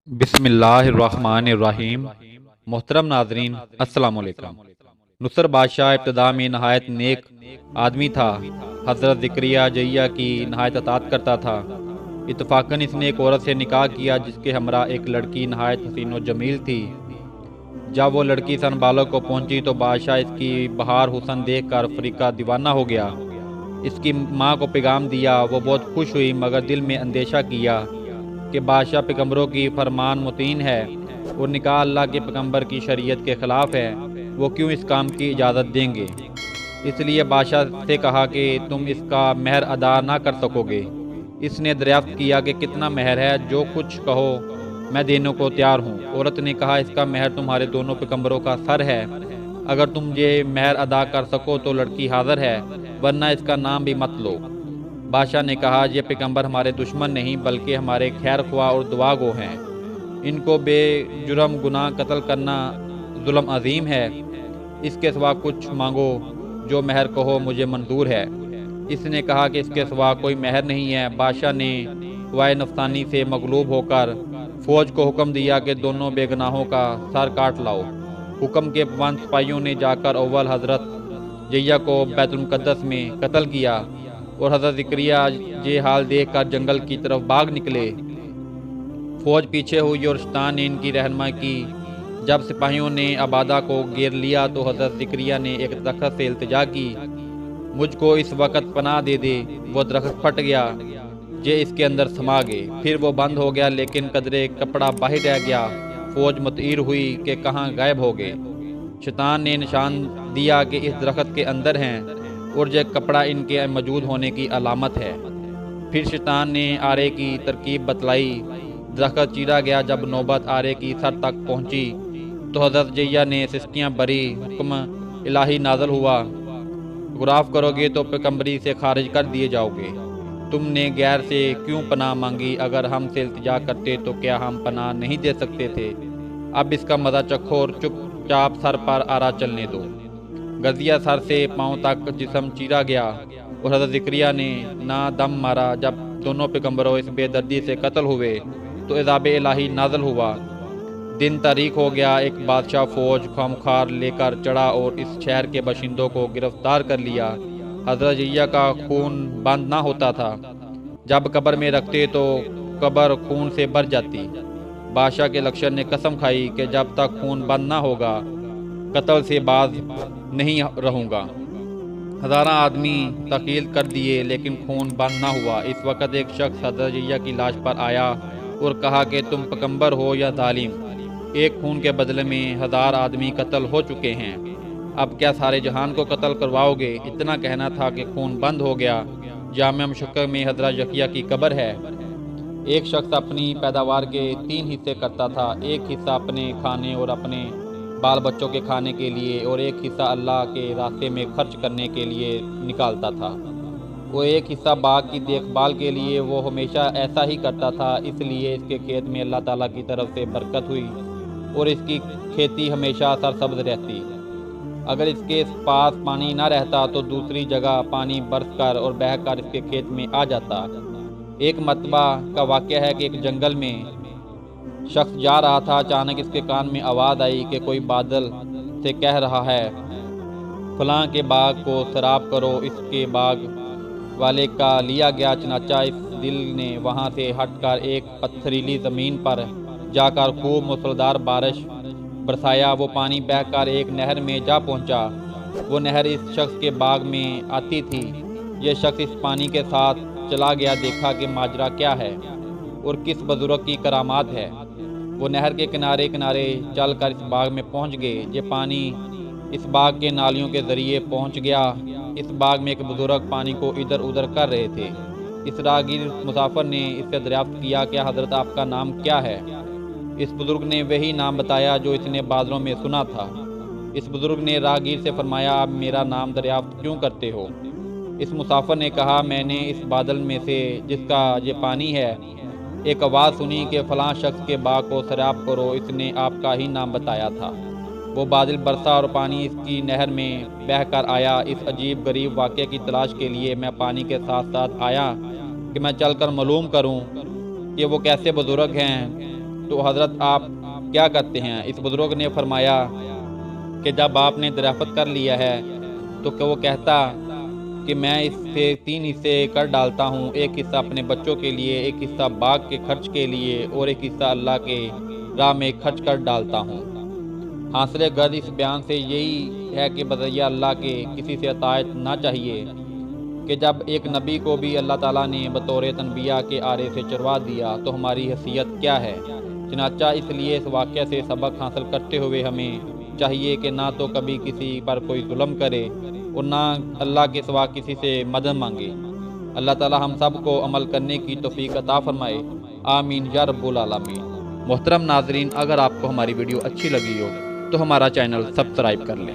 بسم اللہ الرحمن الرحیم۔ محترم ناظرین، السلام علیکم۔ نصر بادشاہ ابتدا میں نہایت نیک آدمی تھا۔ حضرت ذکریا جیہ کی نہایت اطاعت کرتا تھا۔ اتفاقاً اس نے ایک عورت سے نکاح کیا جس کے ہمراہ ایک لڑکی نہایت حسین و جمیل تھی۔ جب وہ لڑکی سن بالوں کو پہنچی تو بادشاہ اس کی بہار حسن دیکھ کر فریقہ دیوانہ ہو گیا۔ اس کی ماں کو پیغام دیا، وہ بہت خوش ہوئی مگر دل میں اندیشہ کیا کہ بادشاہ پیغمبروں کی فرمان متین ہے اور نکاح اللہ کے پیغمبر کی شریعت کے خلاف ہے، وہ کیوں اس کام کی اجازت دیں گے؟ اس لیے بادشاہ سے کہا کہ تم اس کا مہر ادا نہ کر سکو گے۔ اس نے دریافت کیا کہ کتنا مہر ہے، جو کچھ کہو میں دینے کو تیار ہوں۔ عورت نے کہا اس کا مہر تمہارے دونوں پیغمبروں کا سر ہے، اگر تم یہ مہر ادا کر سکو تو لڑکی حاضر ہے، ورنہ اس کا نام بھی مت لو۔ بادشاہ نے کہا یہ پیغمبر ہمارے دشمن نہیں بلکہ ہمارے خیر خواہ اور دعا گو ہیں، ان کو بے جرم گناہ قتل کرنا ظلم عظیم ہے، اس کے سوا کچھ مانگو، جو مہر کہو مجھے منظور ہے۔ اس نے کہا کہ اس کے سوا کوئی مہر نہیں ہے۔ بادشاہ نے ہوائے نفسانی سے مغلوب ہو کر فوج کو حکم دیا کہ دونوں بے گناہوں کا سر کاٹ لاؤ۔ حکم کے پابند سپاہیوں نے جا کر اول حضرت جیہ کو بیت المقدس میں قتل کیا اور حضرت ذکریا یہ حال دیکھ کر جنگل کی طرف بھاگ نکلے۔ فوج پیچھے ہوئی اور شیطان نے ان کی رہنمائی کی۔ جب سپاہیوں نے عبادہ کو گھیر لیا تو حضرت ذکریا نے ایک درخت سے التجا کی، مجھ کو اس وقت پناہ دے دے۔ وہ درخت پھٹ گیا، یہ اس کے اندر سما گئے، پھر وہ بند ہو گیا لیکن قدرے کپڑا باہر رہ گیا۔ فوج متعیر ہوئی کہ کہاں غائب ہو گئے۔ شیطان نے نشان دیا کہ اس درخت کے اندر ہیں اور یہ کپڑا ان کے موجود ہونے کی علامت ہے۔ پھر شیطان نے آرے کی ترکیب بتلائی، درخت چیرا گیا۔ جب نوبت آرے کی سر تک پہنچی تو حضرت جیہ نے سسکیاں بری، حکم الہی نازل ہوا، غراف کرو گے تو پیغمبری سے خارج کر دیے جاؤ گے۔ تم نے غیر سے کیوں پناہ مانگی؟ اگر ہم سے التجا کرتے تو کیا ہم پناہ نہیں دے سکتے تھے؟ اب اس کا مزہ چکھو اور چپ چاپ سر پر آرا چلنے دو۔ غزیہ سر سے پاؤں تک جسم چیرا گیا اور حضرت ذکریا نے نہ دم مارا۔ جب دونوں پیغمبروں اس بے دردی سے قتل ہوئے تو عذاب الہی نازل ہوا۔ دن تاریک ہو گیا۔ ایک بادشاہ فوج خامخوار لے کر چڑھا اور اس شہر کے باشندوں کو گرفتار کر لیا۔ حضرت جیہ کا خون بند نہ ہوتا تھا، جب قبر میں رکھتے تو قبر خون سے بھر جاتی۔ بادشاہ کے لشکر نے قسم کھائی کہ جب تک خون بند نہ ہوگا قتل سے باز نہیں رہوں گا۔ ہزارہ آدمی تقتیل کر دیے لیکن خون بند نہ ہوا۔ اس وقت ایک شخص حضرت جیہ کی لاش پر آیا اور کہا کہ تم پیغمبر ہو یا ظالم؟ ایک خون کے بدلے میں 1000 آدمی قتل ہو چکے ہیں، اب کیا سارے جہان کو قتل کرواؤ گے؟ اتنا کہنا تھا کہ خون بند ہو گیا۔ جامع مشکل میں حضرت ذکریا کی قبر ہے۔ ایک شخص اپنی پیداوار کے 3 حصے کرتا تھا، ایک حصہ اپنے کھانے اور اپنے بال بچوں کے کھانے کے لیے اور ایک حصہ اللہ کے راستے میں خرچ کرنے کے لیے نکالتا تھا، وہ ایک حصہ باغ کی دیکھ بھال کے لیے۔ وہ ہمیشہ ایسا ہی کرتا تھا، اس لیے اس کے کھیت میں اللہ تعالیٰ کی طرف سے برکت ہوئی اور اس کی کھیتی ہمیشہ سرسبز رہتی۔ اگر اس کے پاس پانی نہ رہتا تو دوسری جگہ پانی برس کر اور بہہ کر اس کے کھیت میں آ جاتا۔ ایک مرتبہ کا واقعہ ہے کہ ایک جنگل میں شخص جا رہا تھا، اچانک اس کے کان میں آواز آئی کہ کوئی بادل سے کہہ رہا ہے فلاں کے باغ کو سیراب کرو۔ اس کے باغ والے کا لیا گیا، چنانچہ اس دل نے وہاں سے ہٹ کر ایک پتھریلی زمین پر جا کر خوب موسلادھار بارش برسایا۔ وہ پانی بہہ کر ایک نہر میں جا پہنچا۔ وہ نہر اس شخص کے باغ میں آتی تھی۔ یہ شخص اس پانی کے ساتھ چلا گیا، دیکھا کہ ماجرا کیا ہے اور کس بزرگ کی کرامات ہے۔ وہ نہر کے کنارے کنارے چل کر اس باغ میں پہنچ گئے۔ یہ پانی اس باغ کے نالیوں کے ذریعے پہنچ گیا۔ اس باغ میں ایک بزرگ پانی کو ادھر ادھر کر رہے تھے۔ اس راہگیر مسافر نے اس سے دریافت کیا کہ حضرت آپ کا نام کیا ہے؟ اس بزرگ نے وہی نام بتایا جو اس نے بادلوں میں سنا تھا۔ اس بزرگ نے راہگیر سے فرمایا آپ میرا نام دریافت کیوں کرتے ہو؟ اس مسافر نے کہا میں نے اس بادل میں سے جس کا یہ پانی ہے ایک آواز سنی کہ فلاں شخص کے باغ کو سیراب کرو، اس نے آپ کا ہی نام بتایا تھا۔ وہ بادل برسا اور پانی اس کی نہر میں بہہ کر آیا۔ اس عجیب غریب واقعے کی تلاش کے لیے میں پانی کے ساتھ ساتھ آیا کہ میں چل کر معلوم کروں کہ وہ کیسے بزرگ ہیں تو حضرت آپ کیا کرتے ہیں؟ اس بزرگ نے فرمایا کہ جب آپ نے دریافت کر لیا ہے تو کہ وہ کہتا کہ میں اس سے 3 حصے کر ڈالتا ہوں، ایک حصہ اپنے بچوں کے لیے، ایک حصہ باغ کے خرچ کے لیے، اور ایک حصہ اللہ کے راہ میں خرچ کر ڈالتا ہوں۔ حاصل غرض اس بیان سے یہی ہے کہ بذریعہ اللہ کے کسی سے اطاعت نہ چاہیے، کہ جب ایک نبی کو بھی اللہ تعالیٰ نے بطور انبیاء کے آرے سے چروا دیا تو ہماری حیثیت کیا ہے؟ چنانچہ اس لیے اس واقعہ سے سبق حاصل کرتے ہوئے ہمیں چاہیے کہ نہ تو کبھی کسی پر کوئی ظلم کرے اور نہ اللہ کے سوا کسی سے مدد مانگے۔ اللہ تعالیٰ ہم سب کو عمل کرنے کی توفیق عطا فرمائے، آمین یا رب العالمین۔ محترم ناظرین، اگر آپ کو ہماری ویڈیو اچھی لگی ہو تو ہمارا چینل سبسکرائب کر لیں۔